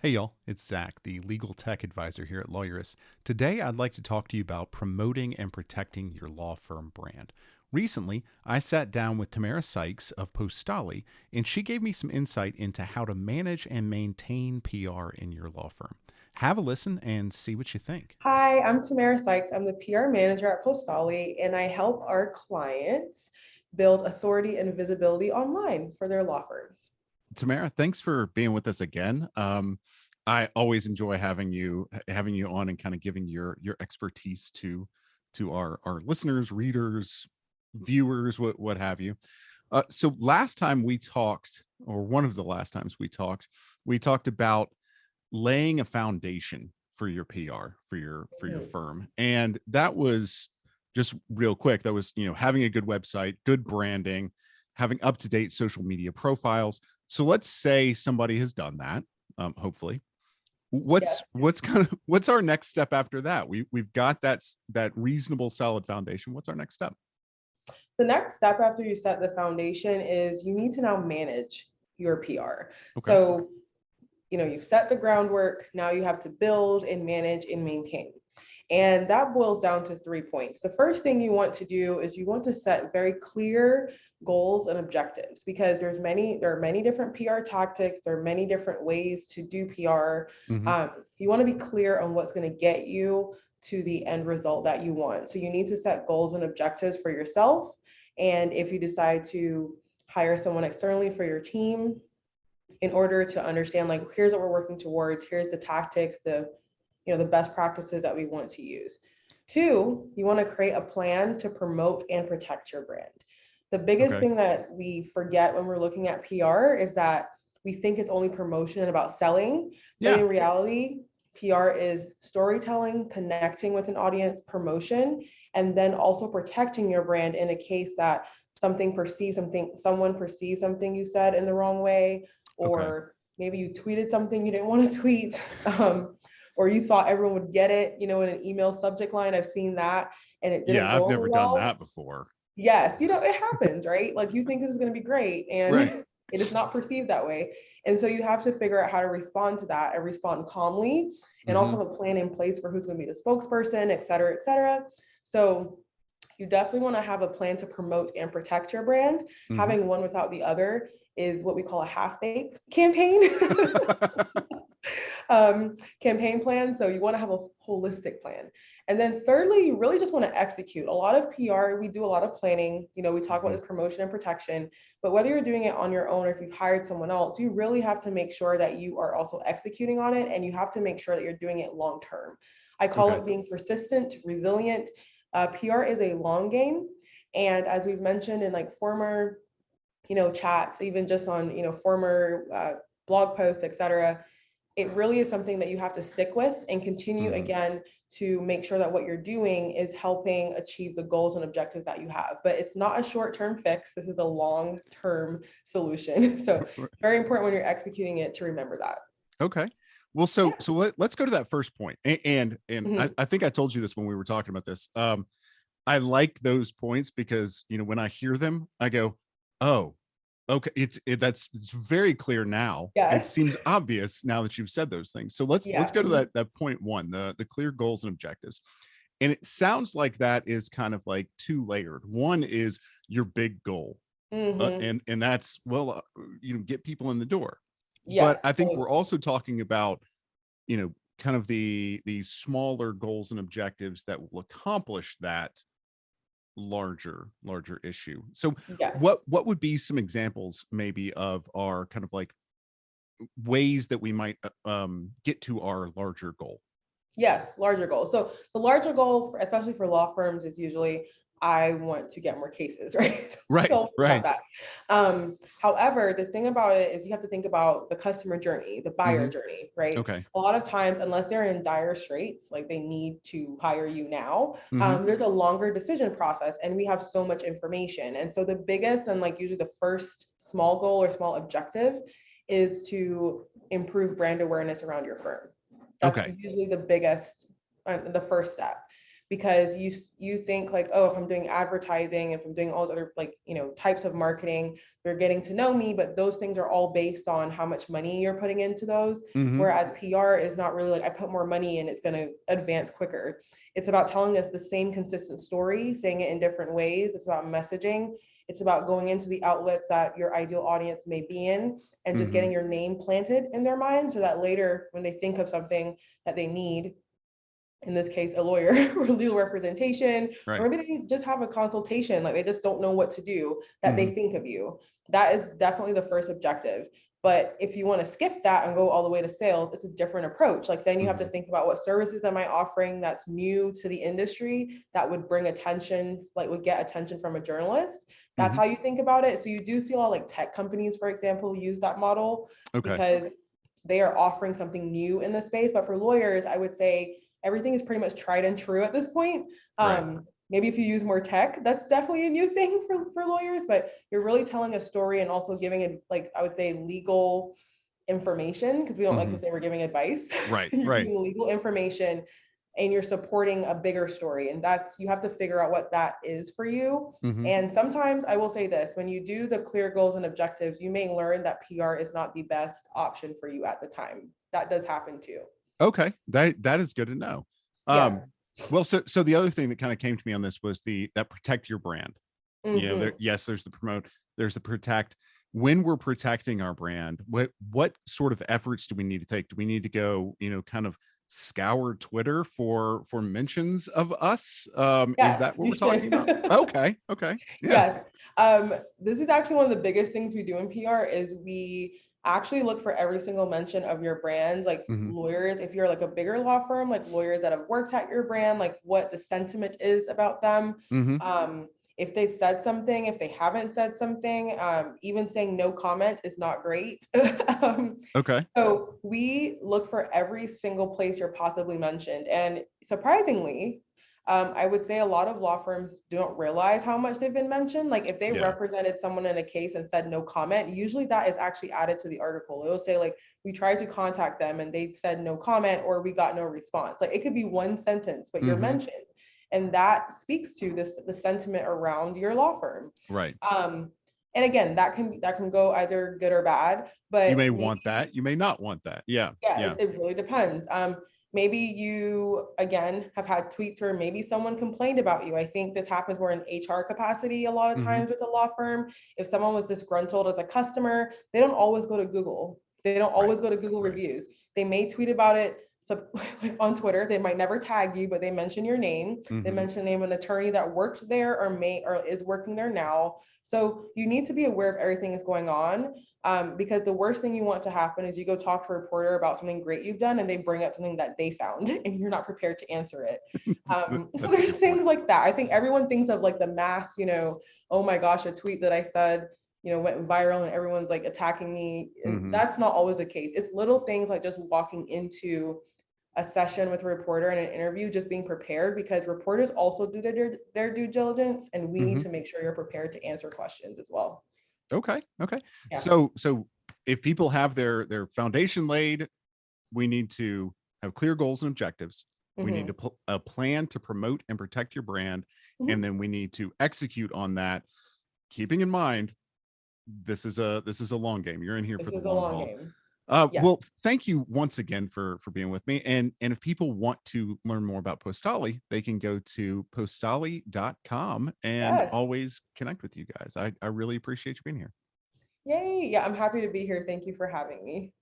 Hey y'all, it's Zack, the legal tech advisor here at Lawyerist. Today I'd like to talk to you about promoting and protecting your law firm brand. Recently, I sat down with Tamara Sykes of Postali, and she gave me some insight into how to manage and maintain PR in your law firm. Have a listen and see what you think. Hi, I'm Tamara Sykes. I'm the PR manager at Postali, and I help our clients build authority and visibility online for their law firms. Tamara, thanks for being with us again. I always enjoy having you on and kind of giving your expertise to our listeners, readers, viewers, what have you. So last time we talked, or one of the last times we talked about laying a foundation for your PR for your Mhm. firm, and that was just real quick. That was having a good website, good branding, having up to date social media profiles. So let's say somebody has done that, hopefully. Yes. What's our next step after that? We've got that reasonable solid foundation. What's our next step? The next step after you set the foundation is you need to now manage your PR. Okay. So, you've set the groundwork. Now you have to build and manage and maintain. And that boils down to 3 points. The first thing you want to do is you want to set very clear goals and objectives because there are many different PR tactics. There are many different ways to do PR. Hmm. You want to be clear on what's going to get you to the end result that you want. So you need to set goals and objectives for yourself. And if you decide to hire someone externally for your team, in order to understand, like, here's what we're working towards, here's the tactics, the best practices that we want to use. Two, you want to create a plan to promote and protect your brand. The biggest Okay. thing that we forget when we're looking at PR is that we think it's only promotion and about selling, but Yeah. in reality, PR is storytelling, connecting with an audience, promotion, and then also protecting your brand in a case that someone perceives something you said in the wrong way, Okay. or maybe you tweeted something you didn't want to tweet. Or you thought everyone would get it, in an email subject line. I've seen that and it didn't Yeah, I've go over never done well. that before. Yes, it happens, right? Like you think this is going to be great and Right. it is not perceived that way. And so you have to figure out how to respond to that and respond calmly and also Hmm. have a plan in place for who's going to be the spokesperson, et cetera, et cetera. So you definitely want to have a plan to promote and protect your brand. Hmm. Having one without the other is what we call a half-baked campaign. Campaign plan. So you want to have a holistic plan. And then thirdly, you really just want to execute. A lot of PR, we do a lot of planning. We talk about Hmm. this promotion and protection, but whether you're doing it on your own or if you've hired someone else, you really have to make sure that you are also executing on it, and you have to make sure that you're doing it long term. I call Okay. it being persistent, resilient. PR is a long game. And as we've mentioned in like former, chats, even just on, former blog posts, et cetera, it really is something that you have to stick with and continue Hmm. again to make sure that what you're doing is helping achieve the goals and objectives that you have. But it's not a short-term fix. This is a long-term solution. So very important when you're executing it to remember that. Okay. Well, so Yeah. so let's go to that first point. And I, Mhm. I think I told you this when we were talking about this. I like those points because when I hear them, I go, "Oh, okay." It's very clear now. It Yes. seems obvious now that you've said those things. So let's Yeah. go to that point one, the clear goals and objectives. And it sounds like that is kind of like two layered. One is your big goal, Hmm. and that's get people in the door. But Yes. I think we're also talking about kind of the smaller goals and objectives that will accomplish that larger issue. So Yes. what would be some examples maybe of our kind of like ways that we might get to our larger goal? Yes, larger goals. So the larger goal, especially for law firms, is usually I want to get more cases, right? Right, So about right. that. However, the thing about it is you have to think about the customer journey, the buyer Hmm. journey, right? Okay. A lot of times, unless they're in dire straits, like they need to hire you now, Hmm. there's a longer decision process, and we have so much information. And so the biggest and like usually the first small goal or small objective is to improve brand awareness around your firm. That's Okay. usually the biggest, the first step. because you think like, oh, if I'm doing advertising, if I'm doing all the other like, types of marketing, they're getting to know me, but those things are all based on how much money you're putting into those. Mm-hmm. Whereas PR is not really like I put more money in, it's going to advance quicker. It's about telling us the same consistent story, saying it in different ways. It's about messaging. It's about going into the outlets that your ideal audience may be in and just Mm-hmm. getting your name planted in their mind so that later when they think of something that they need, in this case, a lawyer or legal representation, Right. or maybe they just have a consultation, like they just don't know what to do, that Mm-hmm. they think of you. That is definitely the first objective. But if you want to skip that and go all the way to sales, it's a different approach. Like then you have to Mm-hmm. think about what services am I offering that's new to the industry that would bring attention, like would get attention from a journalist. That's Mm-hmm. how you think about it. So you do see a lot of like tech companies, for example, use that model Okay. because they are offering something new in the space. But for lawyers, I would say everything is pretty much tried and true at this point. Right. Maybe if you use more tech, that's definitely a new thing for lawyers, but you're really telling a story and also giving it, like, I would say legal information, because we don't like Mm-hmm. to say we're giving advice. Right. You're Right. giving legal information and you're supporting a bigger story. And that's, you have to figure out what that is for you. Mm-hmm. And sometimes I will say this, when you do the clear goals and objectives, you may learn that PR is not the best option for you at the time. That does happen too. Okay. That is good to know. Yeah. Well, so the other thing that kind of came to me on this was that protect your brand. Mm-hmm. There's the promote, there's the protect. When we're protecting our brand, what sort of efforts do we need to take? Do we need to go, kind of scour Twitter for mentions of us? Is Yes, that what you we're talking about? should. Okay. Okay. Yeah. Yes. This is actually one of the biggest things we do in PR is we actually look for every single mention of your brands, like Mm-hmm. lawyers, if you're like a bigger law firm, like lawyers that have worked at your brand, like what the sentiment is about them. Mm-hmm. If they said something, if they haven't said something, even saying no comment is not great. um, Okay. so we look for every single place you're possibly mentioned. And surprisingly, I would say a lot of law firms don't realize how much they've been mentioned. Like if they Yeah. represented someone in a case and said no comment, usually that is actually added to the article. It'll say like, we tried to contact them and they said no comment or we got no response. Like it could be one sentence, but you're Mm-hmm. mentioned. And that speaks to the sentiment around your law firm. Right. And again, that can go either good or bad, You but may maybe, want that. You may not want that. Yeah. yeah, Yeah. it really depends. Maybe you again have had tweets where maybe someone complained about you. I think this happens more in HR capacity a lot of Mm-hmm. times with a law firm. If someone was disgruntled as a customer, they don't always go to Google. They don't Right. always go to Google Right. reviews. They may tweet about it like on Twitter. They might never tag you, but they mention your name. They Mm-hmm. mention the name of an attorney that worked there or is working there now. So you need to be aware of everything that's going on. Because the worst thing you want to happen is you go talk to a reporter about something great you've done and they bring up something that they found and you're not prepared to answer it. So That's a there's good point. things like that. I think everyone thinks of like the mass, oh my gosh, a tweet that I said, went viral and everyone's like attacking me. And Mm-hmm. that's not always the case. It's little things like just walking into a session with a reporter and an interview, just being prepared, because reporters also do their due diligence and we need Mm-hmm. to make sure you're prepared to answer questions as well. Okay. Okay. Yeah. So if people have their foundation laid, we need to have clear goals and objectives. We need Mhm. a plan to promote and protect your brand, and Mhm. then we need to execute on that, keeping in mind this is a long game. You're in here This for the is a long long haul. game. Yeah. Well, thank you once again for being with me. And if people want to learn more about Postali, they can go to postali.com and Yes. always connect with you guys. I really appreciate you being here. Yay. Yeah, I'm happy to be here. Thank you for having me.